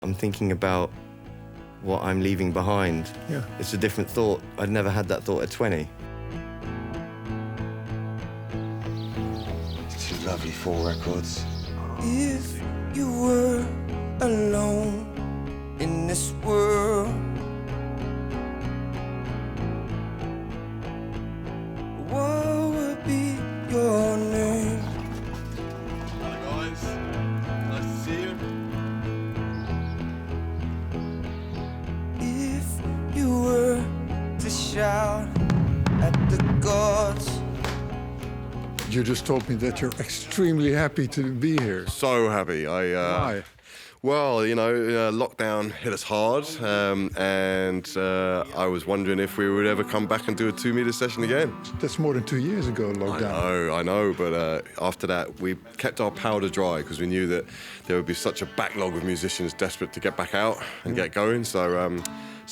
I'm thinking about what I'm leaving behind. Yeah. It's a different thought. I'd never had that thought at 20. Two lovely 4 records. If you were alone in this world, what would be your name? Hi guys, nice to see you. If you were to shout at the gods. You just told me that you're extremely happy to be here. So happy. Why? Well, you know, lockdown hit us hard, and I was wondering if we would ever come back and do a 2-meter session again. That's more than 2 years ago, lockdown. I know, but after that, we kept our powder dry because we knew that there would be such a backlog of musicians desperate to get back out and get going. So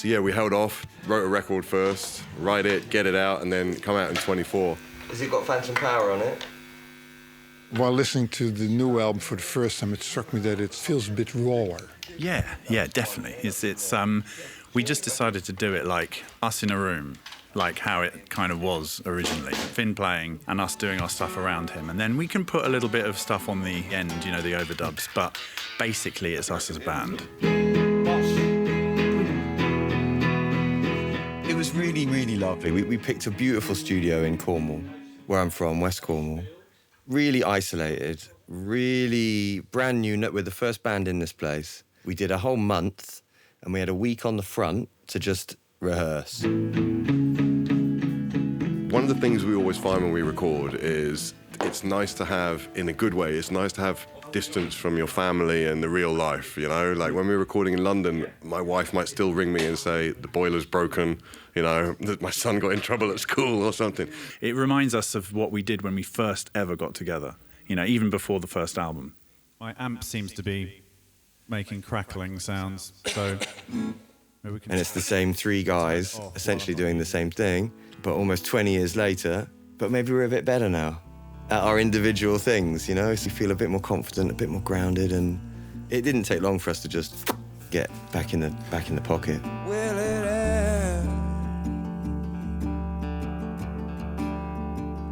yeah, we held off, wrote a record first, write it, get it out, and then come out in 24. Has it got phantom power on it? While listening to the new album for the first time, it struck me that it feels a bit rawer. Yeah, definitely. It's we just decided to do it like us in a room, like how it kind of was originally. Fin playing and us doing our stuff around him. And then we can put a little bit of stuff on the end, you know, the overdubs, but basically it's us as a band. It was really, really lovely. We picked a beautiful studio in Cornwall, where I'm from, West Cornwall. Really isolated, really brand new. We're the first band in this place. We did a whole month, and we had a week on the front to just rehearse. One of the things we always find when we record is it's nice to have, in a good way, it's nice to have distance from your family and the real life, you know? Like when we were recording in London, my wife might still ring me and say, the boiler's broken, you know, that my son got in trouble at school or something. It reminds us of what we did when we first ever got together, you know, even before the first album. My amp seems to be making crackling sounds, so maybe we can... And it's the same 3 guys essentially doing the same thing, but almost 20 years later, but maybe we're a bit better now at our individual things, you know, so you feel a bit more confident, a bit more grounded, and it didn't take long for us to just get back in the pocket. Will it end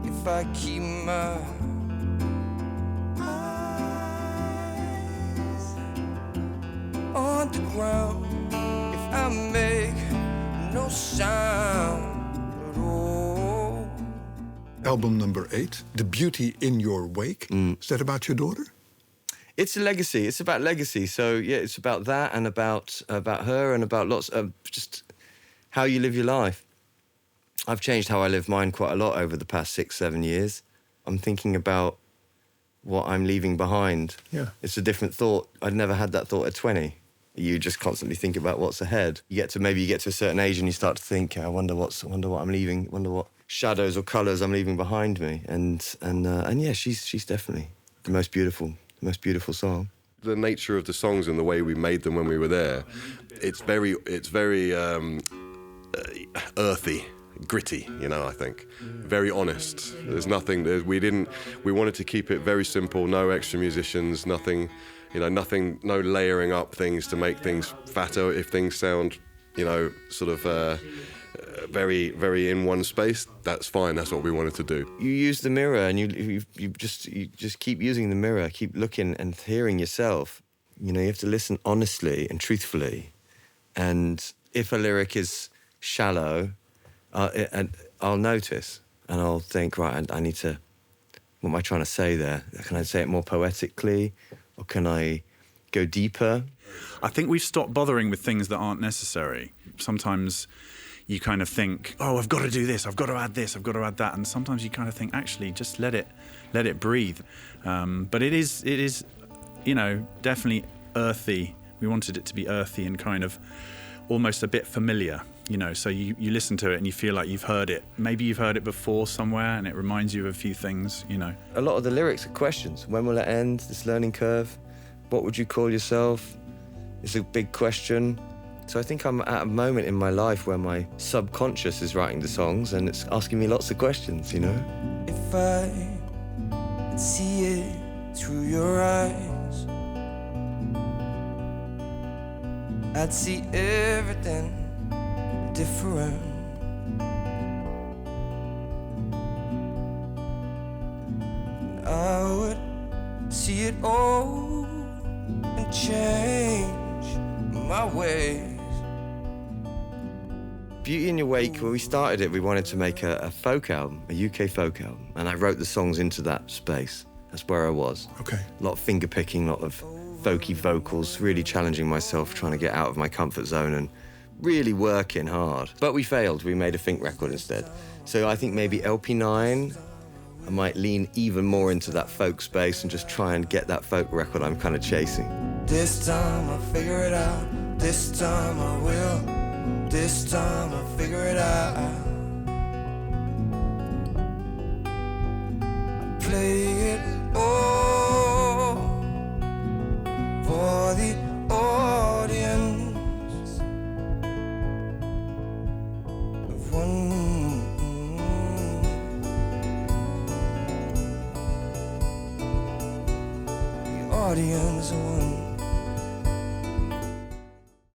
if I keep my eyes on the ground? If I make no sound at all? Album number 8, The Beauty in Your Wake. Is that about your daughter? It's a legacy. It's about legacy. So yeah, it's about that and about her and about lots of just how you live your life. I've changed how I live mine quite a lot over the past 6-7 years. I'm thinking about what I'm leaving behind. Yeah. It's a different thought. I'd never had that thought at 20. You just constantly think about what's ahead. You get to a certain age and you start to think, I wonder what I'm leaving. Wonder what shadows or colours I'm leaving behind me. And yeah, she's definitely the most beautiful song. The nature of the songs and the way we made them when we were there, it's very earthy, gritty, you know, I think. Very honest. There's nothing, we wanted to keep it very simple, no extra musicians, nothing, you know, no layering up things to make things fatter. If things sound, you know, sort of very, very in one space, that's fine. That's what we wanted to do. You use the mirror, and you just keep using the mirror, keep looking and hearing yourself. You know, you have to listen honestly and truthfully. And if a lyric is shallow, I'll notice, and I'll think, right, I need to. What am I trying to say there? Can I say it more poetically, or can I go deeper? I think we've stopped bothering with things that aren't necessary. Sometimes you kind of think, oh, I've got to do this, I've got to add this, I've got to add that, and sometimes you kind of think, actually, just let it breathe. But it is, you know, definitely earthy. We wanted it to be earthy and kind of almost a bit familiar, you know, so you listen to it and you feel like you've heard it. Maybe you've heard it before somewhere and it reminds you of a few things, you know. A lot of the lyrics are questions. When will it end, this learning curve? What would you call yourself? It's a big question. So I think I'm at a moment in my life where my subconscious is writing the songs and it's asking me lots of questions, you know? If I could see it through your eyes, I'd see everything different. I would see it all and change my ways. Beauty in Your Wake, when we started it, we wanted to make a folk album, a UK folk album, and I wrote the songs into that space. That's where I was. Okay. A lot of finger picking, a lot of folky vocals, really challenging myself, trying to get out of my comfort zone and really working hard. But we failed. We made a Fink record instead. So I think maybe LP9, I might lean even more into that folk space and just try and get that folk record I'm kind of chasing. This time I'll figure it out. This time I will. This time I'll figure it out. I play it all for the audience of one. The audience of one.